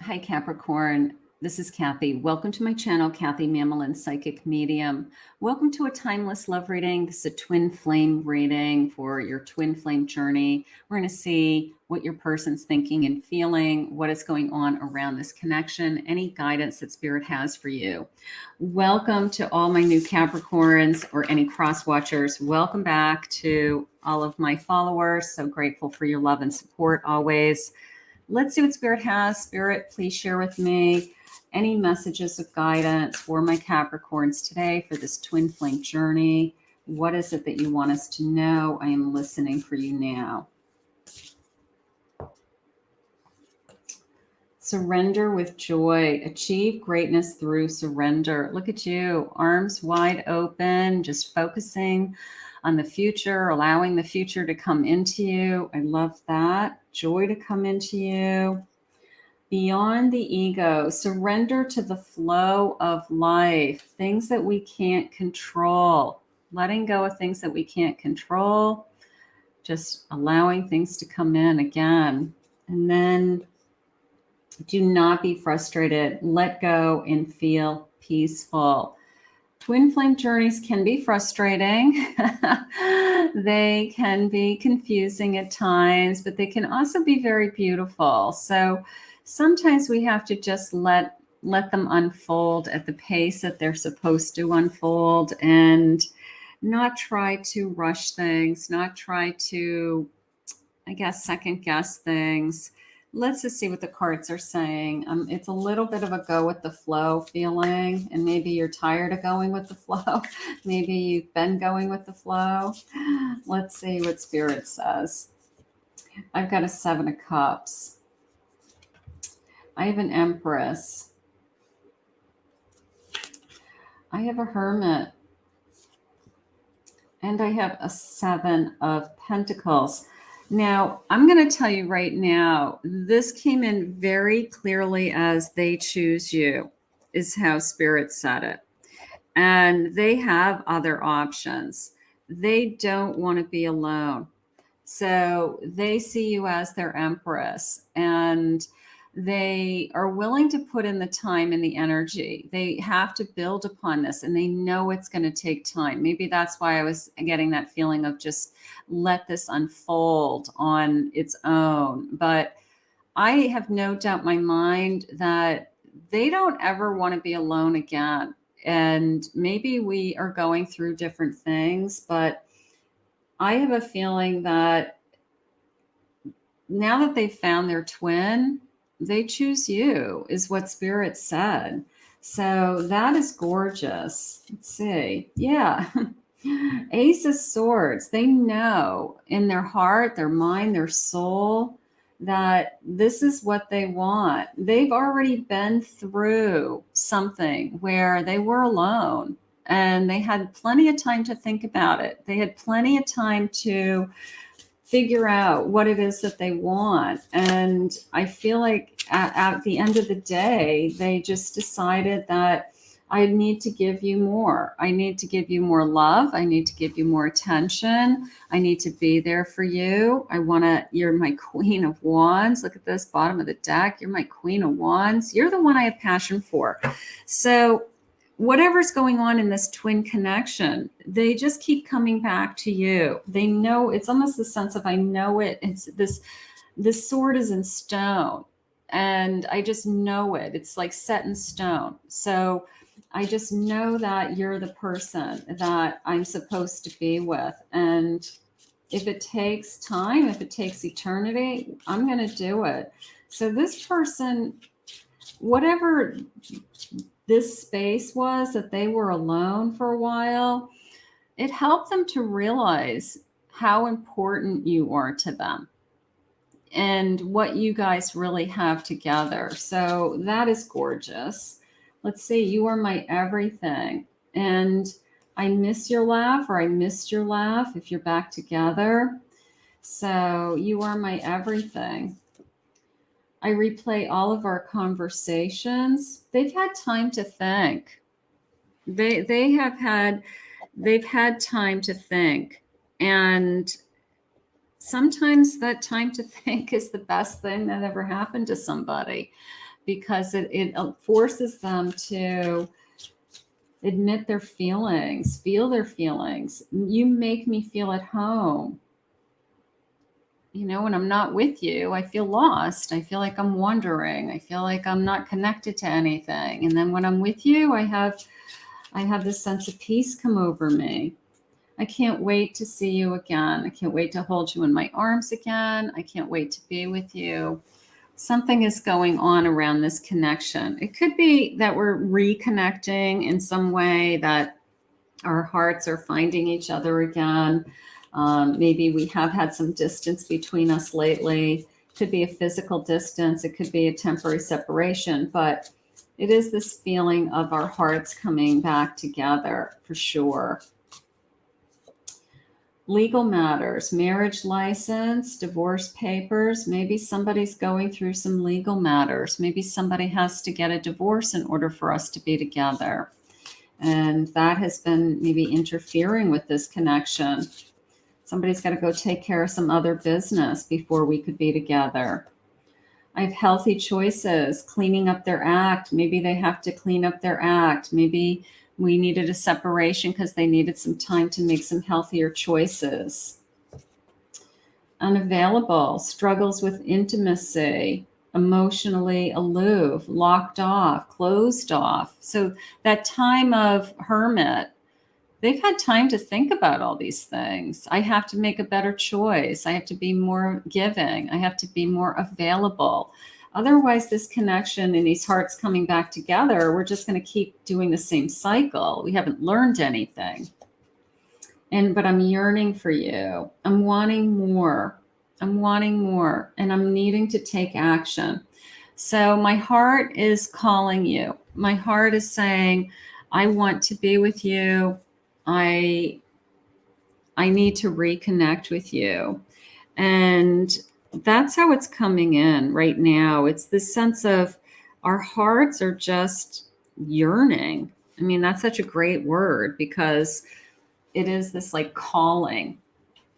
Hi, Capricorn. This is Kathy. Welcome to my channel, Kathy Mamolen, Psychic Medium. Welcome to a timeless love reading. This is a twin flame reading for your twin flame journey. We're going to see what your person's thinking and feeling, what is going on around this connection, any guidance that Spirit has for you. Welcome to all my new Capricorns or any cross watchers. Welcome back to all of my followers. So grateful for your love and support always. Let's see what Spirit has. Spirit, please share with me any messages of guidance for my Capricorns today for this twin flame journey. What is it that you want us to know? I am listening for you now. Surrender with joy. Achieve greatness through surrender. Look at you, arms wide open, just focusing on the future, allowing the future to come into you. I love that. Joy to come into you. Beyond the ego, surrender to the flow of life, things that we can't control, letting go of things that we can't control, just allowing things to come in again. And then do not be frustrated. Let go and feel peaceful. Twin flame journeys can be frustrating. They can be confusing at times, but they can also be very beautiful. So sometimes we have to just let them unfold at the pace that they're supposed to unfold and not try to rush things, not try to, I guess, second guess things. Let's just see what the cards are saying. It's a little bit of a go with the flow feeling, and maybe you're tired of going with the flow. Maybe you've been going with the flow. Let's see what Spirit says. I've got a 7 of Cups. I have an Empress. I have a Hermit. And I have a 7 of Pentacles. Now, I'm going to tell you right now, this came in very clearly as they choose you, is how Spirit said it. And they have other options. They don't want to be alone. So they see you as their Empress, and they are willing to put in the time and the energy. They have to build upon this, and they know it's going to take time. Maybe that's why I was getting that feeling of just let this unfold on its own. But I have no doubt in my mind that they don't ever want to be alone again. And maybe we are going through different things, but I have a feeling that now that they've found their twin, they choose you, is what Spirit said. So that is gorgeous. Let's see. Yeah. Ace of Swords. They know in their heart, their mind, their soul that this is what they want. They've already been through something where they were alone and they had plenty of time to think about it. They had plenty of time to figure out what it is that they want. And I feel like at the end of the day, they just decided that I need to give you more. I need to give you more love. I need to give you more attention. I need to be there for you. You're my Queen of Wands. Look at this bottom of the deck. You're my Queen of Wands. You're the one I have passion for. So whatever's going on in this twin connection, they just keep coming back to you. They know, it's almost the sense of, I know it. It's this sword is in stone and I just know it. It's like set in stone. So I just know that you're the person that I'm supposed to be with. And if it takes time, if it takes eternity, I'm going to do it. So this person, whatever this space was that they were alone for a while, it helped them to realize how important you are to them and what you guys really have together. So that is gorgeous. Let's see, you are my everything. And I miss your laugh, or I missed your laugh if you're back together. So you are my everything. I replay all of our conversations. They've had time to think. They've had time to think. And sometimes that time to think is the best thing that ever happened to somebody, because it forces them to admit their feelings, feel their feelings. You make me feel at home. You know, when I'm not with you, I feel lost. I feel like I'm wandering. I feel like I'm not connected to anything. And then when I'm with you, I have this sense of peace come over me. I can't wait to see you again. I can't wait to hold you in my arms again. I can't wait to be with you. Something is going on around this connection. It could be that we're reconnecting in some way, that our hearts are finding each other again. Maybe we have had some distance between us lately. It could be a physical distance. It could be a temporary separation, but it is this feeling of our hearts coming back together for sure. Legal matters, marriage license, divorce papers. Maybe somebody's going through some legal matters. Maybe somebody has to get a divorce in order for us to be together. And that has been maybe interfering with this connection. Somebody's got to go take care of some other business before we could be together. I have healthy choices, cleaning up their act. Maybe they have to clean up their act. Maybe we needed a separation because they needed some time to make some healthier choices. Unavailable, struggles with intimacy, emotionally aloof, locked off, closed off. So that time of hermit, they've had time to think about all these things. I have to make a better choice. I have to be more giving. I have to be more available. Otherwise, this connection and these hearts coming back together, we're just going to keep doing the same cycle. We haven't learned anything. But I'm yearning for you. I'm wanting more. I'm wanting more. And I'm needing to take action. So my heart is calling you. My heart is saying, I want to be with you. I need to reconnect with you. And that's how it's coming in right now. It's this sense of our hearts are just yearning. I mean, that's such a great word because it is this like calling,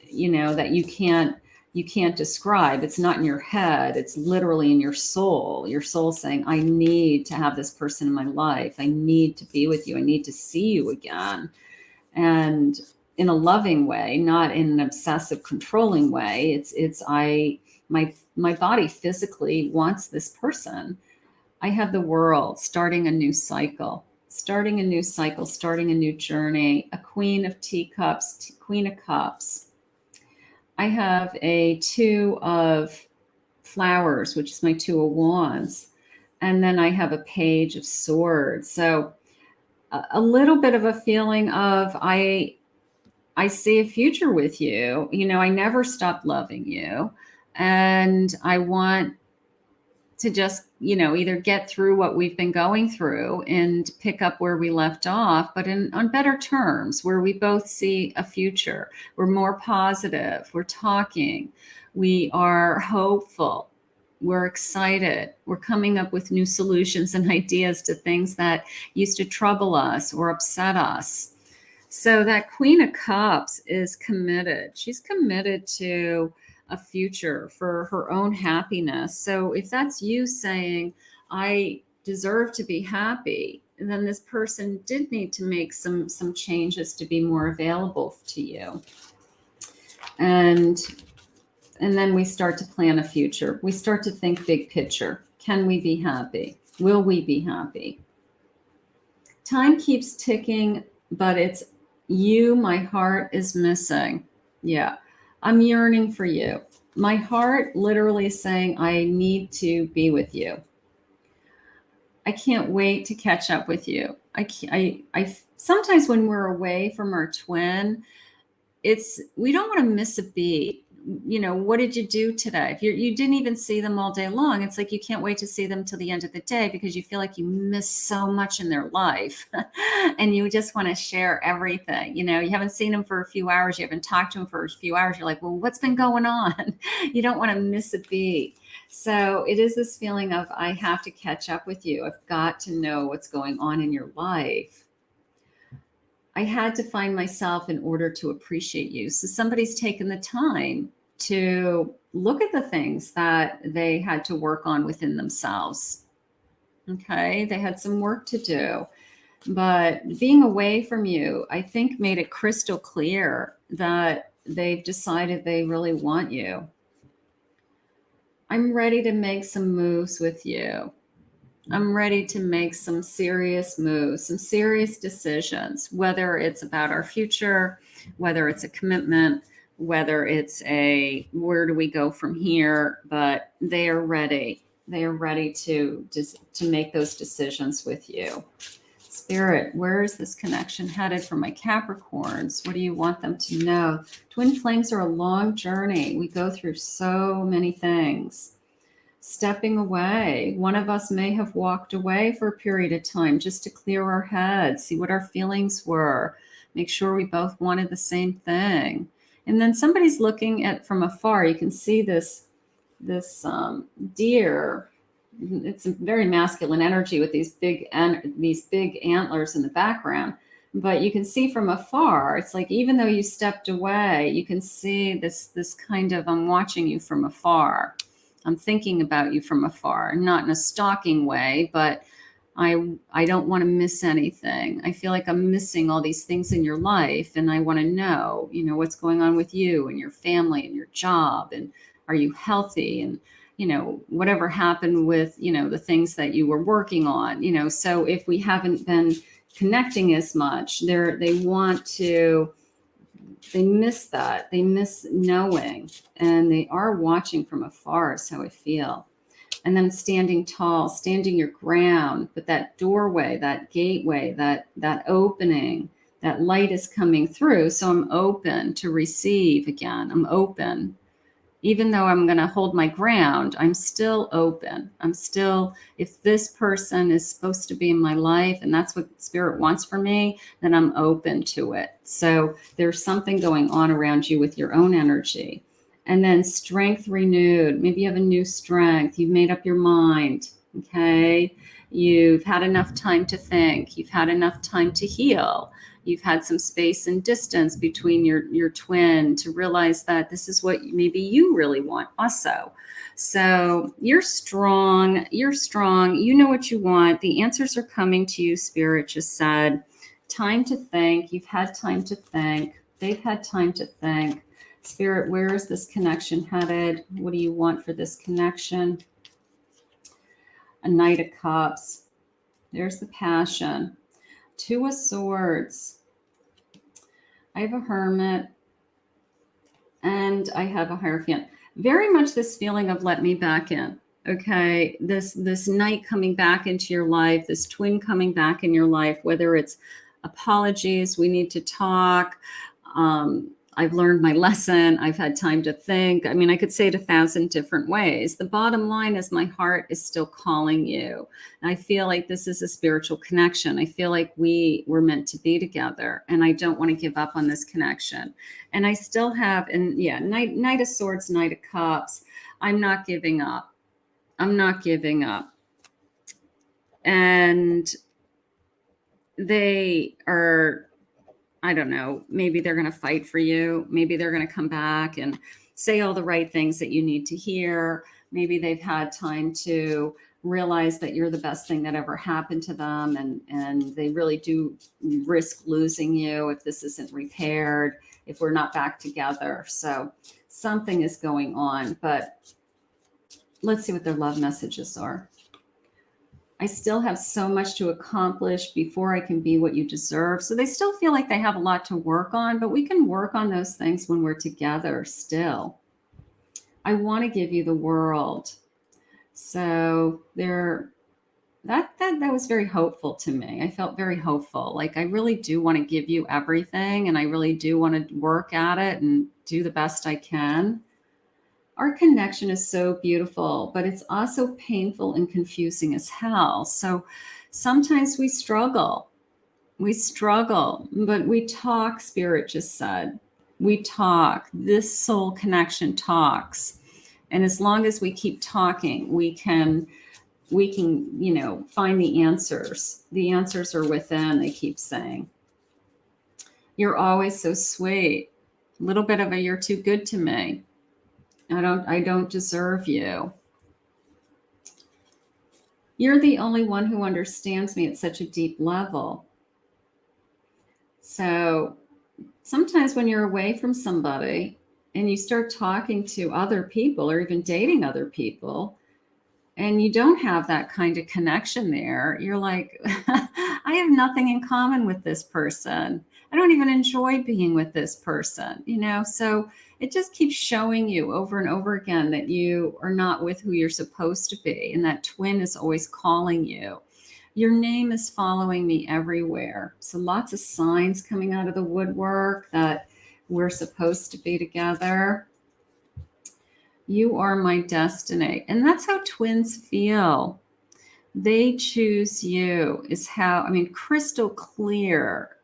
you know, that you can't describe. It's not in your head. It's literally in your soul. Your soul saying, I need to have this person in my life. I need to be with you. I need to see you again. And in a loving way, not in an obsessive, controlling way. My body physically wants this person. I have the world starting a new cycle, starting a new journey, a Queen of Teacups, Queen of Cups. I have a Two of Flowers, which is my Two of Wands. And then I have a Page of Swords. So a little bit of a feeling of I see a future with you. You know, I never stopped loving you. And I want to just, you know, either get through what we've been going through and pick up where we left off, but on better terms, where we both see a future. We're more positive. We're talking. We are hopeful. We're excited. We're coming up with new solutions and ideas to things that used to trouble us or upset us. So that Queen of Cups is committed. She's committed to a future for her own happiness. So if that's you saying, I deserve to be happy, then this person did need to make some changes to be more available to you. And then we start to plan a future. We start to think big picture. Can we be happy? Will we be happy? Time keeps ticking, but it's you my heart is missing. Yeah, I'm yearning for you. My heart literally is saying, I need to be with you. I can't wait to catch up with you. I sometimes when we're away from our twin, we don't want to miss a beat. You know, what did you do today? If you didn't even see them all day long, it's like you can't wait to see them till the end of the day because you feel like you miss so much in their life and you just want to share everything. You know, you haven't seen them for a few hours. You haven't talked to them for a few hours. You're like, well, what's been going on? You don't want to miss a beat. So it is this feeling of, I have to catch up with you. I've got to know what's going on in your life. I had to find myself in order to appreciate you. So somebody's taken the time to look at the things that they had to work on within themselves. Okay. They had some work to do. But being away from you, I think, made it crystal clear that they've decided they really want you. I'm ready to make some moves with you. I'm ready to make some serious moves, some serious decisions, whether it's about our future, whether it's a commitment, whether it's a where do we go from here, but they are ready. They are ready to make those decisions with you. Spirit, where is this connection headed for my Capricorns? What do you want them to know? Twin flames are a long journey. We go through so many things. Stepping away. One of us may have walked away for a period of time just to clear our heads, see what our feelings were, make sure we both wanted the same thing. And then somebody's looking at from afar. You can see this deer. It's a very masculine energy with these big antlers in the background. But you can see from afar, it's like even though you stepped away, you can see this kind of, I'm watching you from afar. I'm thinking about you from afar, not in a stalking way, but I don't want to miss anything. I feel like I'm missing all these things in your life, and I want to know, what's going on with you and your family and your job, and are you healthy, and whatever happened with the things that you were working on. So if we haven't been connecting as much, they miss that. They miss knowing, and they are watching from afar is how I feel. And then standing tall, standing your ground, but that doorway, that gateway, that opening, that light is coming through. So I'm open to receive again. I'm open. Even though I'm going to hold my ground, I'm still open. If this person is supposed to be in my life and that's what Spirit wants for me, then I'm open to it. So there's something going on around you with your own energy. And then strength renewed. Maybe you have a new strength. You've made up your mind. Okay. You've had enough time to think. You've had enough time to heal. You've had some space and distance between your twin to realize that this is what maybe you really want also. So you're strong. You're strong. You know what you want. The answers are coming to you, Spirit just said. Time to think. You've had time to think. They've had time to think. Spirit, where is this connection headed? What do you want for this connection? A Knight of Cups. There's the passion. Two of Swords. I have a Hermit. And I have a Hierophant. Very much this feeling of let me back in. Okay. This Knight coming back into your life, this twin coming back in your life, whether it's apologies, we need to talk. I've learned my lesson. I've had time to think. I mean, I could say it 1,000 different ways. The bottom line is my heart is still calling you. And I feel like this is a spiritual connection. I feel like we were meant to be together, and I don't want to give up on this connection. And I still have, Knight of Swords, Knight of Cups. I'm not giving up. I'm not giving up. And they are, I don't know, maybe they're going to fight for you. Maybe they're going to come back and say all the right things that you need to hear. Maybe they've had time to realize that you're the best thing that ever happened to them. And they really do risk losing you if this isn't repaired, if we're not back together. So something is going on, but let's see what their love messages are. I still have so much to accomplish before I can be what you deserve. So they still feel like they have a lot to work on, but we can work on those things when we're together still. I want to give you the world. So that was very hopeful to me. I felt very hopeful. Like I really do want to give you everything, and I really do want to work at it and do the best I can. Our connection is so beautiful, but it's also painful and confusing as hell. So sometimes we struggle, but we talk, Spirit just said. We talk. This soul connection talks. And as long as we keep talking, we can, find the answers. The answers are within, they keep saying. You're always so sweet. A little bit of a, you're too good to me. I don't deserve you. You're the only one who understands me at such a deep level. So sometimes when you're away from somebody and you start talking to other people or even dating other people, and you don't have that kind of connection there, you're like, I have nothing in common with this person. I don't even enjoy being with this person, So it just keeps showing you over and over again that you are not with who you're supposed to be. And that twin is always calling you. Your name is following me everywhere. So lots of signs coming out of the woodwork that we're supposed to be together. You are my destiny. And that's how twins feel. They choose you, crystal clear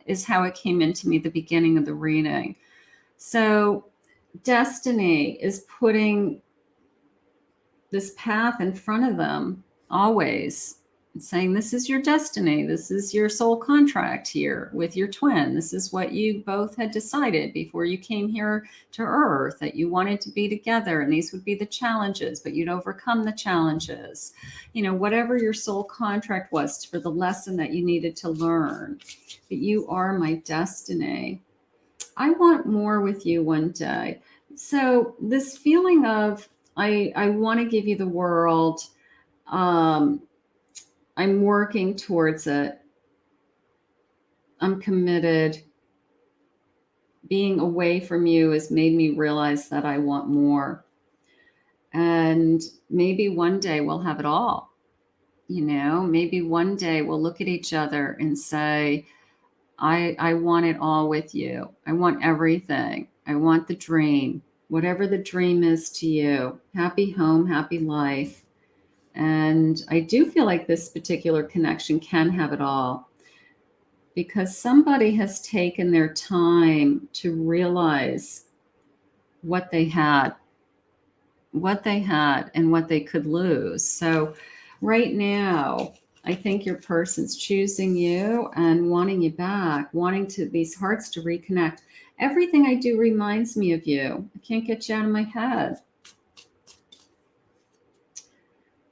is how it came into me at the beginning of the reading. So destiny is putting this path in front of them always, saying, this is your destiny. This is your soul contract here with your twin. This is what you both had decided before you came here to Earth, that you wanted to be together, and these would be the challenges, but you'd overcome the challenges. Whatever your soul contract was for the lesson that you needed to learn. But you are my destiny. I want more with you one day. So this feeling of, I want to give you the world. I'm working towards it. I'm committed. Being away from you has made me realize that I want more. And maybe one day we'll have it all. Maybe one day we'll look at each other and say, I want it all with you. I want everything. I want the dream, whatever the dream is to you. Happy home, happy life. And I do feel like this particular connection can have it all, because somebody has taken their time to realize what they had and what they could lose. So right now, I think your person's choosing you and wanting you back, wanting these hearts to reconnect. Everything I do reminds me of you. I can't get you out of my head.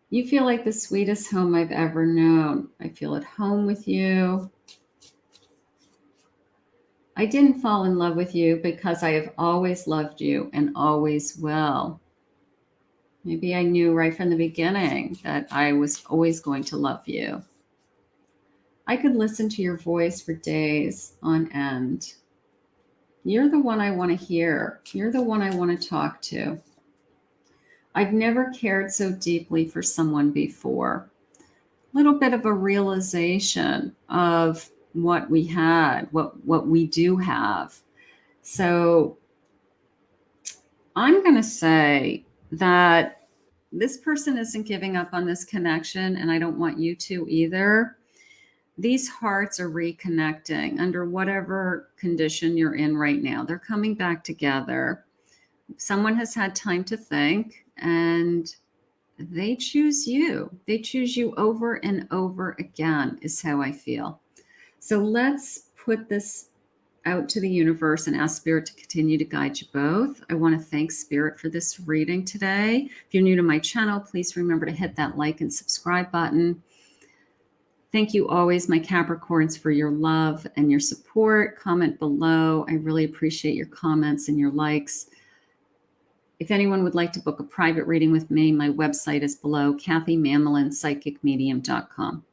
You feel like the sweetest home I've ever known. I feel at home with you. I didn't fall in love with you because I have always loved you and always will. Maybe I knew right from the beginning that I was always going to love you. I could listen to your voice for days on end. You're the one I want to hear. You're the one I want to talk to. I've never cared so deeply for someone before. A little bit of a realization of what we had, what we do have. So I'm going to say that this person isn't giving up on this connection, and I don't want you to either. These hearts are reconnecting under whatever condition you're in right now. They're coming back together. Someone has had time to think, and they choose you. They choose you over and over again, is how I feel. So let's put this out to the universe and ask Spirit to continue to guide you both. I want to thank Spirit for this reading today. If you're new to my channel, please remember to hit that like and subscribe button. Thank you always, my Capricorns, for your love and your support. Comment below. I really appreciate your comments and your likes. If anyone would like to book a private reading with me, my website is below, KathyMamolenPsychicMedium.com.